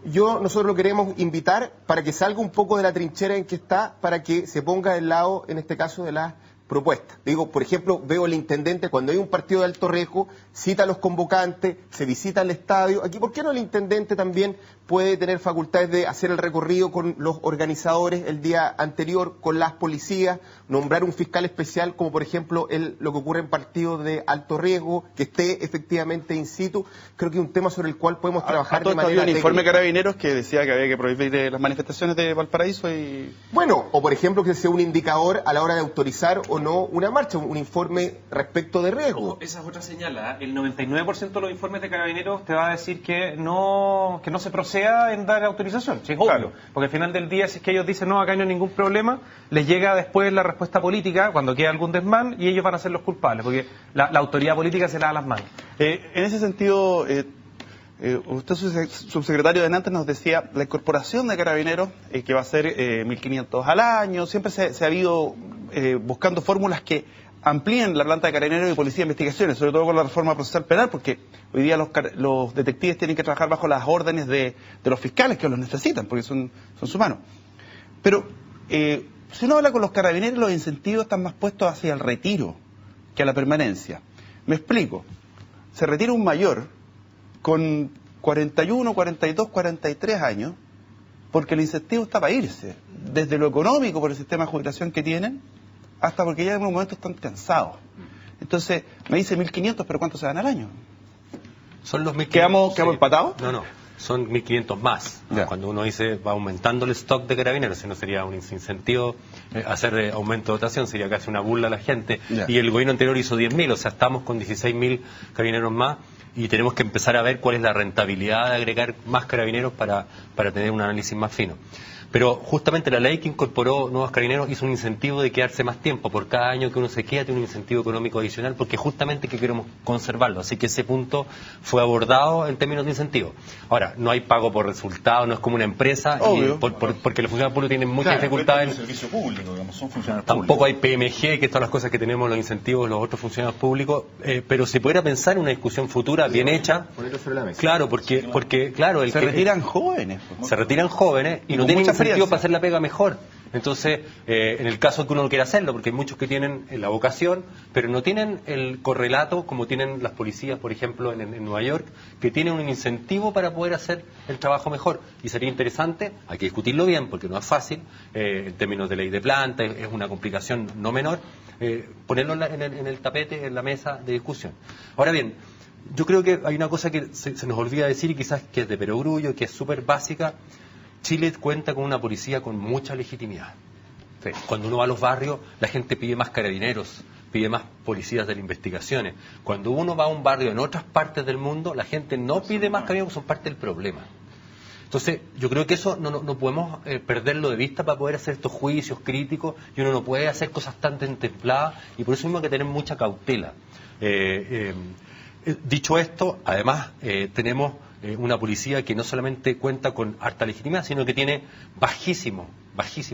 Nosotros lo queremos invitar para que salga un poco de la trinchera en que está, para que se ponga del lado, en este caso, de las propuestas. Digo, por ejemplo, veo el intendente cuando hay un partido de alto riesgo, cita a los convocantes, se visita el estadio. Aquí, ¿por qué no el intendente también puede tener facultades de hacer el recorrido con los organizadores el día anterior, con las policías, nombrar un fiscal especial, como por ejemplo lo que ocurre en partidos de alto riesgo, que esté efectivamente in situ? Creo que es un tema sobre el cual podemos trabajar de manera técnica. Había un informe de Carabineros que decía que había que prohibir las manifestaciones de Valparaíso y... Bueno, o por ejemplo que sea un indicador a la hora de autorizar o no una marcha, un informe respecto de riesgo. Esa es otra señal, ¿eh? El 99% de los informes de Carabineros te va a decir que no se proceda en dar autorización, sí, es obvio, claro. Porque al final del día, si es que ellos dicen no, acá no hay ningún problema, les llega después la respuesta política cuando queda algún desmán y ellos van a ser los culpables, porque la autoridad política se lava las manos. En ese sentido, usted, subsecretario de Nantes, nos decía la incorporación de Carabineros, que va a ser 1.500 al año. Siempre se ha ido buscando fórmulas que amplíen la planta de Carabineros y Policía de Investigaciones, sobre todo con la reforma procesal penal, porque hoy día los detectives tienen que trabajar bajo las órdenes de los fiscales que los necesitan, porque son sus manos. Pero si uno habla con los Carabineros, los incentivos están más puestos hacia el retiro que a la permanencia. Me explico. Se retira un mayor con 41, 42, 43 años, porque el incentivo está para irse, desde lo económico por el sistema de jubilación que tienen, hasta porque ya en un momento están cansados. Entonces, me dice 1.500, pero ¿cuántos se dan al año? Son los 1.500. ¿Quedamos empatados? No, son 1.500 más. Cuando uno dice va aumentando el stock de Carabineros, si no sería un incentivo hacer aumento de dotación, sería casi una burla a la gente. Y el gobierno anterior hizo 10.000, o sea, estamos con 16.000 Carabineros más. Y tenemos que empezar a ver cuál es la rentabilidad de agregar más Carabineros para tener un análisis más fino. Pero justamente la ley que incorporó nuevos Carabineros hizo un incentivo de quedarse más tiempo. Por cada año que uno se queda tiene un incentivo económico adicional, porque justamente que queremos conservarlo. Así que ese punto fue abordado en términos de incentivo. Ahora, no hay pago por resultado, no es como una empresa, porque los funcionarios públicos tienen muchas dificultades. Servicio público, digamos, son funcionarios Tampoco públicos. hay PMG, que todas las cosas que tenemos, los incentivos, los otros funcionarios públicos, pero se pudiera pensar en una discusión futura bien hecha. Ponerlo sobre la mesa. Claro, porque claro, se retiran jóvenes. Se retiran jóvenes y no tienen incentivo para hacer la pega mejor. Entonces, en el caso que uno no quiera hacerlo, porque hay muchos que tienen la vocación, pero no tienen el correlato como tienen las policías, por ejemplo, en Nueva York, que tienen un incentivo para poder hacer el trabajo mejor. Y sería interesante, hay que discutirlo bien, porque no es fácil, en términos de ley de planta, es una complicación no menor, ponerlo en el tapete, en la mesa de discusión. Ahora bien, yo creo que hay una cosa que se nos olvida decir, y quizás que es de perogrullo, que es súper básica. Chile cuenta con una policía con mucha legitimidad. Cuando uno va a los barrios, la gente pide más carabineros, pide más policías de las investigaciones. Cuando uno va a un barrio en otras partes del mundo, la gente no pide más carabineros, son parte del problema. Entonces, yo creo que eso no podemos perderlo de vista para poder hacer estos juicios críticos, y uno no puede hacer cosas tan templadas, y por eso mismo hay que tener mucha cautela. Dicho esto, además, tenemos una policía que no solamente cuenta con harta legitimidad, sino que tiene bajísimos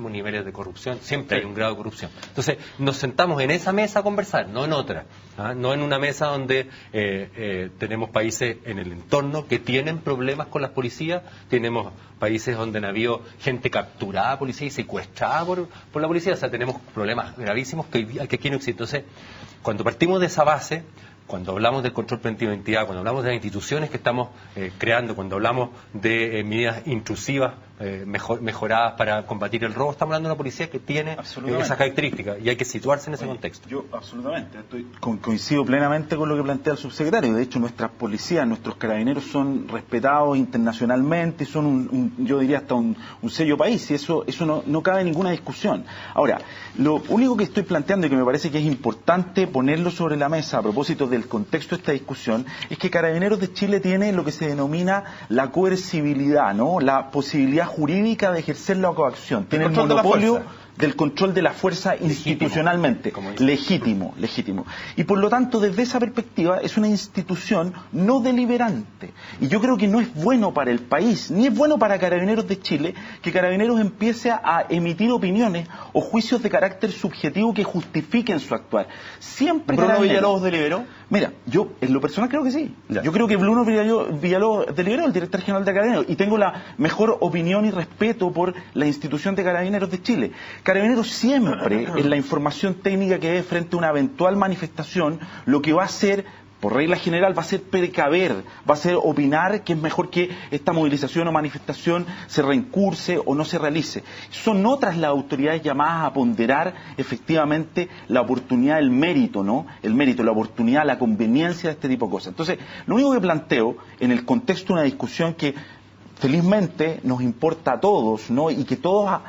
niveles de corrupción. Siempre hay un grado de corrupción. Entonces, nos sentamos en esa mesa a conversar, no en otra. No en una mesa donde tenemos países en el entorno que tienen problemas con las policías, tenemos países donde ha habido gente capturada por policía y secuestrada por la policía. O sea, tenemos problemas gravísimos que aquí no existen. Entonces, cuando partimos de esa base, cuando hablamos del control preventivo de identidad, cuando hablamos de las instituciones que estamos creando, cuando hablamos de medidas intrusivas mejoradas para combatir el robo, estamos hablando de una policía que tiene esas características y hay que situarse en ese contexto. Yo absolutamente coincido plenamente con lo que plantea el subsecretario. De hecho, nuestras policías, nuestros carabineros son respetados internacionalmente, son yo diría hasta un sello país, y eso no cabe ninguna discusión. Ahora, lo único que estoy planteando y que me parece que es importante ponerlo sobre la mesa a propósito del contexto de esta discusión es que Carabineros de Chile tiene lo que se denomina la coercibilidad, ¿no? La posibilidad jurídica de ejercer la coacción. Tiene el monopolio del control de la fuerza institucionalmente. Legítimo. Y por lo tanto, desde esa perspectiva, es una institución no deliberante. Y yo creo que no es bueno para el país, ni es bueno para Carabineros de Chile, que Carabineros empiece a emitir opiniones o juicios de carácter subjetivo que justifiquen su actuar. Siempre ¿Bruno Villalobos deliberó? Mira, yo en lo personal creo que sí. Ya. Yo creo que Bruno Villalobos deliberó, el director general de Carabineros, y tengo la mejor opinión y respeto por la institución de Carabineros de Chile. Carabineros siempre, en la información técnica que dé frente a una eventual manifestación, lo que va a hacer, por regla general, va a ser precaver, va a ser opinar que es mejor que esta movilización o manifestación se reincurse o no se realice. Son otras las autoridades llamadas a ponderar efectivamente la oportunidad, el mérito, ¿no? El mérito, la oportunidad, la conveniencia de este tipo de cosas. Entonces, lo único que planteo en el contexto de una discusión que felizmente nos importa a todos, ¿no? Y que todos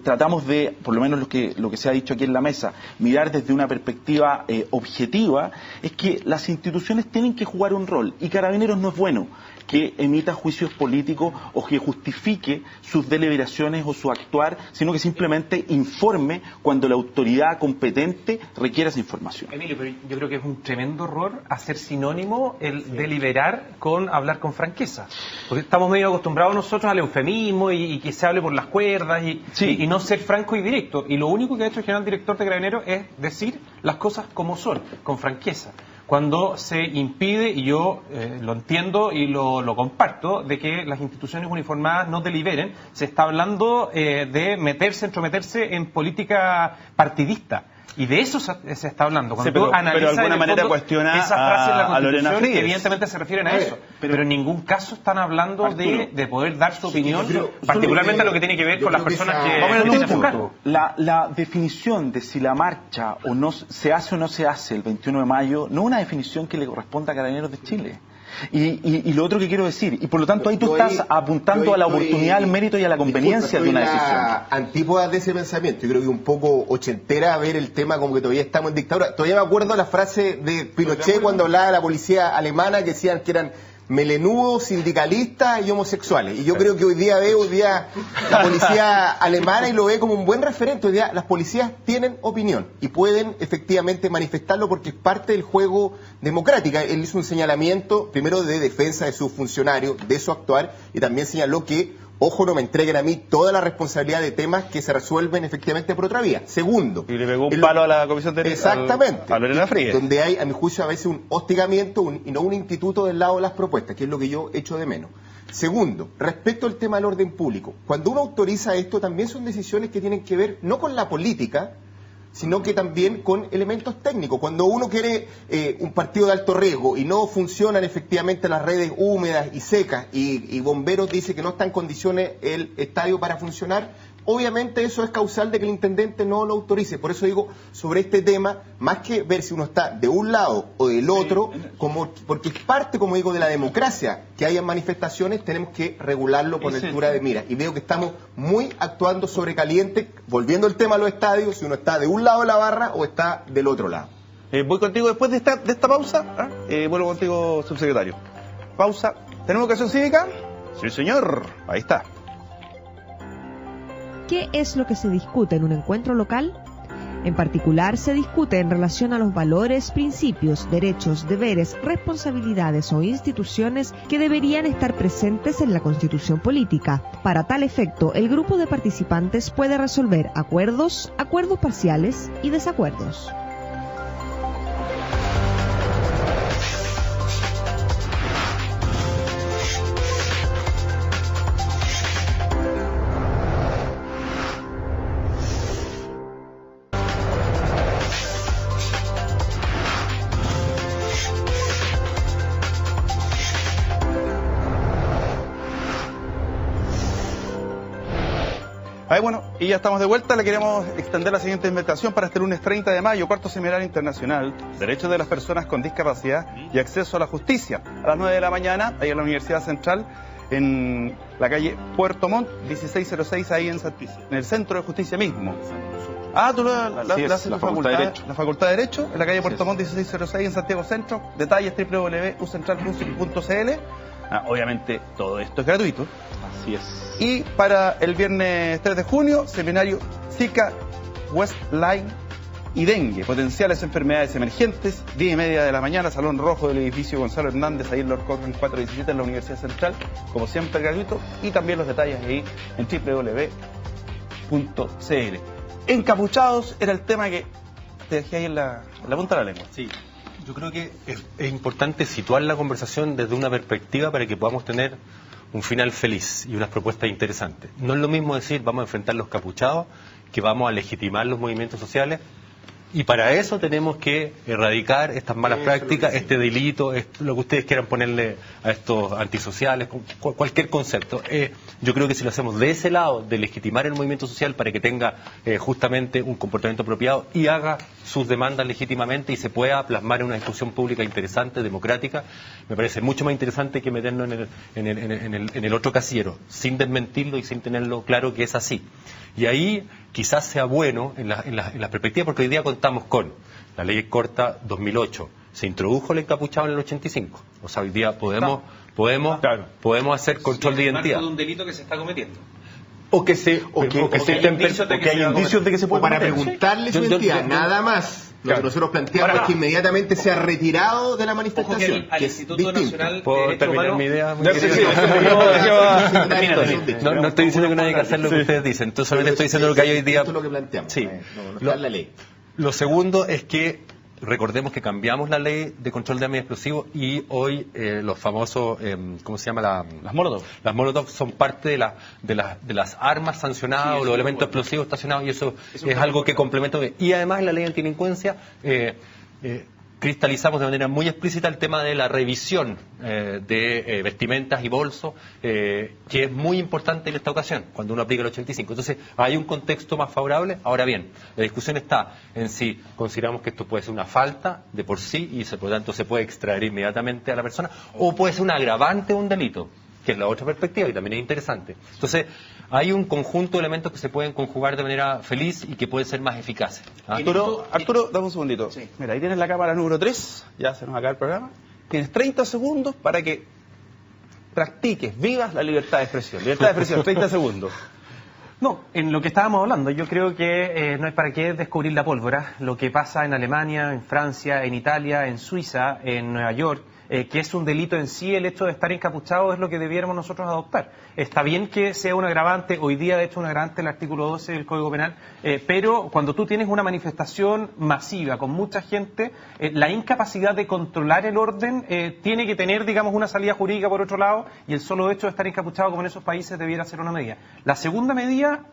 tratamos de, por lo menos lo que se ha dicho aquí en la mesa, mirar desde una perspectiva objetiva, es que las instituciones tienen que jugar un rol, y Carabineros no es bueno que emita juicios políticos o que justifique sus deliberaciones o su actuar, sino que simplemente informe cuando la autoridad competente requiera esa información. Emilio, pero yo creo que es un tremendo error hacer sinónimo el deliberar con hablar con franqueza. Porque estamos medio acostumbrados nosotros al eufemismo y que se hable por las cuerdas y no ser franco y directo. Y lo único que ha hecho el general director de Carabineros es decir las cosas como son, con franqueza. Cuando se impide, y yo lo entiendo y lo comparto, de que las instituciones uniformadas no deliberen, se está hablando de entrometerse en política partidista. Y de eso se está hablando. Cuando tú analizas pero de alguna manera cuestiona esas frases en la a Lorena Constitución, Fríes. evidentemente se refieren a eso. Pero en ningún caso están hablando de poder dar su opinión, particularmente lo que tiene que ver con las personas que... Vamos a ver un punto. La definición de si la marcha o no se hace o no se hace el 21 de mayo no es una definición que le corresponde a Carabineros de Chile. Y lo otro que quiero decir, y por lo tanto ahí tú estás apuntando a la oportunidad, al mérito y a la conveniencia de una decisión. Antípodas de ese pensamiento. Yo creo que un poco ochentera ver el tema como que todavía estamos en dictadura. Todavía me acuerdo la frase de Pinochet cuando hablaba de la policía alemana, que decían que eran melenudos, sindicalistas y homosexuales. Y yo creo que hoy día la policía alemana y lo ve como un buen referente. Hoy día las policías tienen opinión y pueden efectivamente manifestarlo porque es parte del juego democrático. Él hizo un señalamiento primero de defensa de sus funcionarios, de su actuar, y también señaló que ojo, no me entreguen a mí toda la responsabilidad de temas que se resuelven efectivamente por otra vía. Segundo. Y le pegó un palo a la Comisión de Exactamente. A Lorena Fríes. Donde hay, a mi juicio, a veces un hostigamiento y no un instituto del lado de las propuestas, que es lo que yo echo de menos. Segundo, respecto al tema del orden público. Cuando uno autoriza esto, también son decisiones que tienen que ver no con la política, sino que también con elementos técnicos. Cuando uno quiere un partido de alto riesgo y no funcionan efectivamente las redes húmedas y secas y bomberos dice que no está en condiciones el estadio para funcionar, obviamente eso es causal de que el intendente no lo autorice. Por eso digo, sobre este tema, más que ver si uno está de un lado o del otro, porque es parte, como digo, de la democracia, que haya manifestaciones, tenemos que regularlo con altura de mira. Y veo que estamos muy actuando sobre caliente, volviendo el tema a los estadios, si uno está de un lado de la barra o está del otro lado. Voy contigo después de esta pausa. Vuelvo contigo, subsecretario. Pausa. ¿Tenemos educación cívica? Sí, señor. Ahí está. ¿Qué es lo que se discute en un encuentro local? En particular, se discute en relación a los valores, principios, derechos, deberes, responsabilidades o instituciones que deberían estar presentes en la Constitución política. Para tal efecto, el grupo de participantes puede resolver acuerdos, acuerdos parciales y desacuerdos. Bueno, y ya estamos de vuelta. Le queremos extender la siguiente invitación para este lunes 30 de mayo, cuarto seminario internacional, Derechos de las Personas con Discapacidad y Acceso a la Justicia, a las 9 de la mañana, ahí en la Universidad Central, en la calle Puerto Montt, 1606, ahí en el Centro de Justicia mismo. Tú la haces la Facultad de Derecho. La Facultad de Derecho, en la calle Puerto Montt, 1606, en Santiago Centro. Detalles www.ucentral.cl. Obviamente todo esto es gratuito. Así es. Y para el viernes 3 de junio, seminario Zika, West Line y dengue, potenciales enfermedades emergentes, 10:30 de la mañana, Salón Rojo del edificio Gonzalo Hernández, ahí en Lord Cochrane 417 en la Universidad Central, como siempre gratuito, y también los detalles ahí en www.cl. Encapuchados era el tema que te dejé ahí en la punta de la lengua. Sí. Yo creo que es importante situar la conversación desde una perspectiva para que podamos tener un final feliz y unas propuestas interesantes. No es lo mismo decir vamos a enfrentar los capuchados que vamos a legitimar los movimientos sociales, y para eso tenemos que erradicar estas malas prácticas, este delito, lo que ustedes quieran ponerle a estos antisociales, cualquier concepto. Yo creo que si lo hacemos de ese lado, de legitimar el movimiento social para que tenga justamente un comportamiento apropiado y haga sus demandas legítimamente y se pueda plasmar en una discusión pública interesante, democrática, me parece mucho más interesante que meternos en el otro casillero, sin desmentirlo y sin tenerlo claro que es así. Y ahí quizás sea bueno en la perspectiva, porque hoy día contamos con la ley corta 2008, se introdujo el encapuchado en el 85, o sea, hoy día podemos hacer control de identidad. De un delito que se está cometiendo. O que hay indicios de que se puede para cometer. preguntarle su identidad, nada más. Lo que nosotros planteamos es que inmediatamente sea retirado de la manifestación. Al Instituto Nacional ¿Puedo terminar mi idea? No estoy diciendo que no haya que hacer lo que ustedes dicen, entonces solamente estoy diciendo lo que hay hoy día. Esto es lo que planteamos, sí. No está en la ley. Lo segundo es que recordemos que cambiamos la ley de control de armas y explosivos y hoy los famosos, ¿cómo se llama? Las Molotov. Las Molotov son parte de las armas sancionadas o los elementos explosivos estacionados, y eso es algo que complementa. Y además en la ley antidelincuencia cristalizamos de manera muy explícita el tema de la revisión de vestimentas y bolsos, que es muy importante en esta ocasión, cuando uno aplica el 85. Entonces, hay un contexto más favorable. Ahora bien, la discusión está en si consideramos que esto puede ser una falta de por sí y por lo tanto se puede extraer inmediatamente a la persona, o puede ser un agravante o un delito, que es la otra perspectiva y también es interesante. Entonces, hay un conjunto de elementos que se pueden conjugar de manera feliz y que pueden ser más eficaces. Arturo, dame un segundito. Sí. Mira, ahí tienes la cámara número 3, ya se nos acaba el programa. Tienes 30 segundos para que practiques, vivas la libertad de expresión. Libertad de expresión, 30 segundos. No, en lo que estábamos hablando, yo creo que no hay para qué descubrir la pólvora. Lo que pasa en Alemania, en Francia, en Italia, en Suiza, en Nueva York, que es un delito en sí, el hecho de estar encapuchado es lo que debiéramos nosotros adoptar. Está bien que sea un agravante, hoy día de hecho un agravante el artículo 12 del Código Penal, pero cuando tú tienes una manifestación masiva con mucha gente, la incapacidad de controlar el orden tiene que tener, digamos, una salida jurídica por otro lado, y el solo hecho de estar encapuchado como en esos países debiera ser una medida. La segunda medida,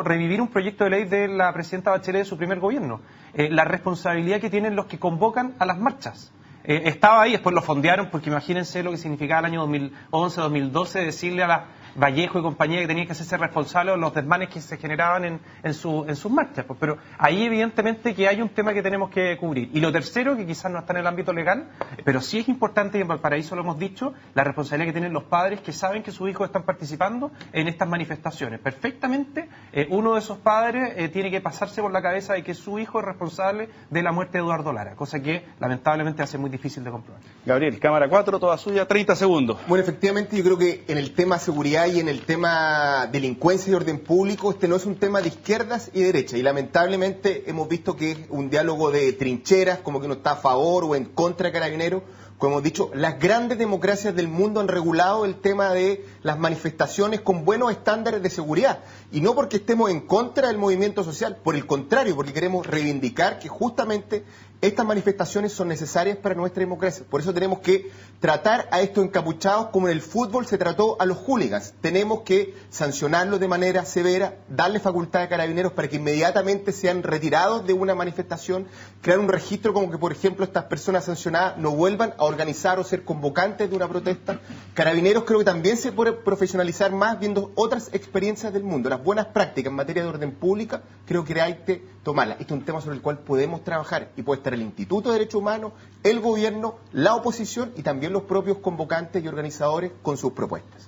revivir un proyecto de ley de la presidenta Bachelet de su primer gobierno, la responsabilidad que tienen los que convocan a las marchas. Estaba ahí, después lo fondearon, porque imagínense lo que significaba el año 2011-2012 decirle a la Vallejo y compañía que tenían que hacerse responsables de los desmanes que se generaban en sus marchas. Pues, pero ahí evidentemente que hay un tema que tenemos que cubrir. Y lo tercero, que quizás no está en el ámbito legal, pero sí es importante, y en Valparaíso lo hemos dicho, la responsabilidad que tienen los padres que saben que sus hijos están participando en estas manifestaciones. Perfectamente, uno de esos padres tiene que pasarse por la cabeza de que su hijo es responsable de la muerte de Eduardo Lara, cosa que lamentablemente hace muy difícil de comprobar. Gabriel, cámara 4, toda suya, 30 segundos. Bueno, efectivamente yo creo que en el tema seguridad y en el tema delincuencia y orden público, este no es un tema de izquierdas y derechas, y lamentablemente hemos visto que es un diálogo de trincheras, como que uno está a favor o en contra de Carabineros. Como hemos dicho, las grandes democracias del mundo han regulado el tema de las manifestaciones con buenos estándares de seguridad, y no porque estemos en contra del movimiento social, por el contrario, porque queremos reivindicar que justamente estas manifestaciones son necesarias para nuestra democracia. Por eso tenemos que tratar a estos encapuchados como en el fútbol se trató a los hooligans. Tenemos que sancionarlos de manera severa, darle facultad a Carabineros para que inmediatamente sean retirados de una manifestación, crear un registro como que, por ejemplo, estas personas sancionadas no vuelvan a organizar o ser convocantes de una protesta. Carabineros creo que también se puede profesionalizar más viendo otras experiencias del mundo. Las buenas prácticas en materia de orden pública creo que hay que tomarlas. Este es un tema sobre el cual podemos trabajar y puede estar el Instituto de Derechos Humanos, el gobierno, la oposición y también los propios convocantes y organizadores con sus propuestas.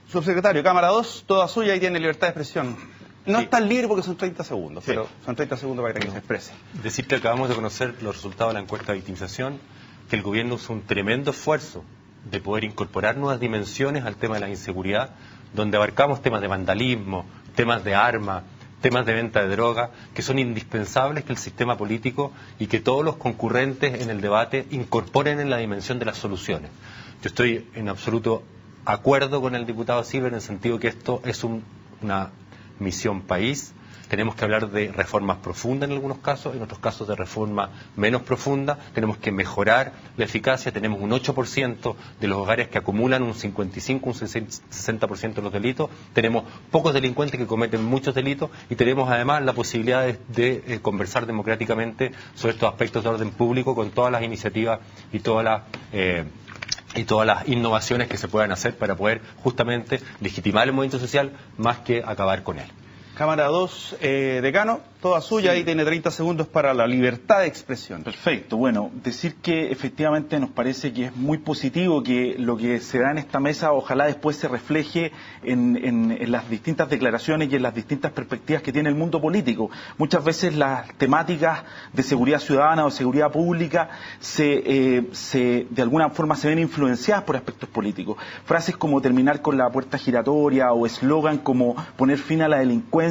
Subsecretario, cámara 2, toda suya y tiene libertad de expresión. No es tan libre porque son 30 segundos, pero son 30 segundos para que se exprese. Decir que acabamos de conocer los resultados de la encuesta de victimización, que el gobierno hizo un tremendo esfuerzo de poder incorporar nuevas dimensiones al tema de la inseguridad, donde abarcamos temas de vandalismo, temas de armas, temas de venta de droga, que son indispensables que el sistema político y que todos los concurrentes en el debate incorporen en la dimensión de las soluciones. Yo estoy en absoluto acuerdo con el diputado Silver en el sentido que esto es una misión país, Tenemos que hablar de reformas profundas en algunos casos, en otros casos de reforma menos profunda. Tenemos que mejorar la eficacia. Tenemos un 8% de los hogares que acumulan un 55, un 60% de los delitos. Tenemos pocos delincuentes que cometen muchos delitos y tenemos además la posibilidad de conversar democráticamente sobre estos aspectos de orden público con todas las iniciativas y todas las innovaciones que se puedan hacer para poder justamente legitimar el movimiento social más que acabar con él. Cámara 2, decano, toda suya, sí. Ahí tiene 30 segundos para la libertad de expresión. Perfecto, bueno, decir que efectivamente nos parece que es muy positivo que lo que se da en esta mesa ojalá después se refleje en las distintas declaraciones y en las distintas perspectivas que tiene el mundo político. Muchas veces las temáticas de seguridad ciudadana o seguridad pública de alguna forma se ven influenciadas por aspectos políticos. Frases como terminar con la puerta giratoria o eslogan como poner fin a la delincuencia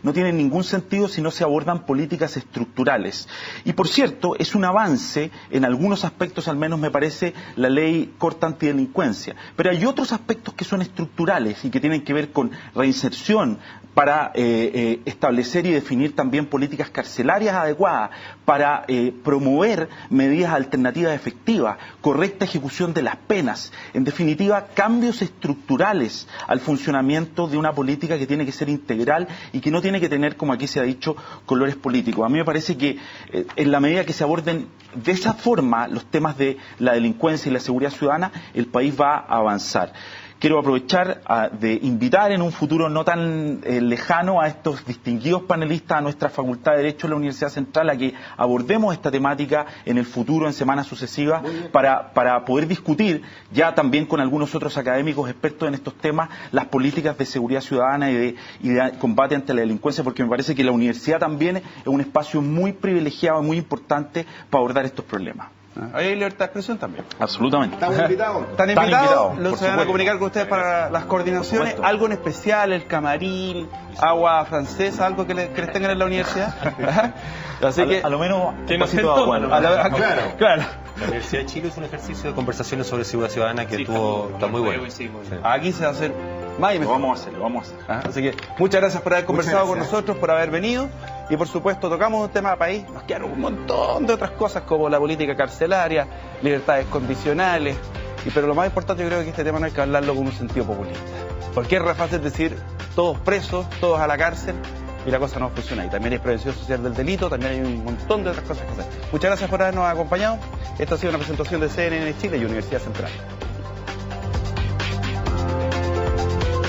no tienen ningún sentido si no se abordan políticas estructurales. Y por cierto, es un avance, en algunos aspectos al menos me parece, la ley corta antidelincuencia. Pero hay otros aspectos que son estructurales y que tienen que ver con reinserción para establecer y definir también políticas carcelarias adecuadas, para promover medidas alternativas efectivas, correcta ejecución de las penas, en definitiva, cambios estructurales al funcionamiento de una política que tiene que ser integral y que no tiene que tener, como aquí se ha dicho, colores políticos. A mí me parece que en la medida que se aborden de esa forma los temas de la delincuencia y la seguridad ciudadana, el país va a avanzar. Quiero aprovechar de invitar en un futuro no tan lejano a estos distinguidos panelistas a nuestra Facultad de Derecho de la Universidad Central a que abordemos esta temática en el futuro, en semanas sucesivas, para poder discutir ya también con algunos otros académicos expertos en estos temas las políticas de seguridad ciudadana y de combate ante la delincuencia, porque me parece que la universidad también es un espacio muy privilegiado, muy importante para abordar estos problemas. ¿Hay libertad de expresión también? Absolutamente. ¿Están invitados? ¿Están invitados? Se van a comunicar con ustedes para las coordinaciones. ¿Algo en especial? ¿El camarín? ¿Agua francesa? ¿Algo que les tengan en la universidad? Así que... A lo menos... Que nos claro. La Universidad de Chile es un ejercicio de conversaciones sobre seguridad ciudadana que está muy bueno. Aquí se va a hacer más y mejor. Lo vamos a hacer. Así que muchas gracias por haber conversado con nosotros, por haber venido. Y por supuesto tocamos un tema de país, nos quedaron un montón de otras cosas como la política carcelaria, libertades condicionales, pero lo más importante yo creo que este tema no hay que hablarlo con un sentido populista. Porque es re fácil decir todos presos, todos a la cárcel y la cosa no funciona. Y también hay prevención social del delito, también hay un montón de otras cosas que hacer. Muchas gracias por habernos acompañado. Esta ha sido una presentación de CNN Chile y Universidad Central.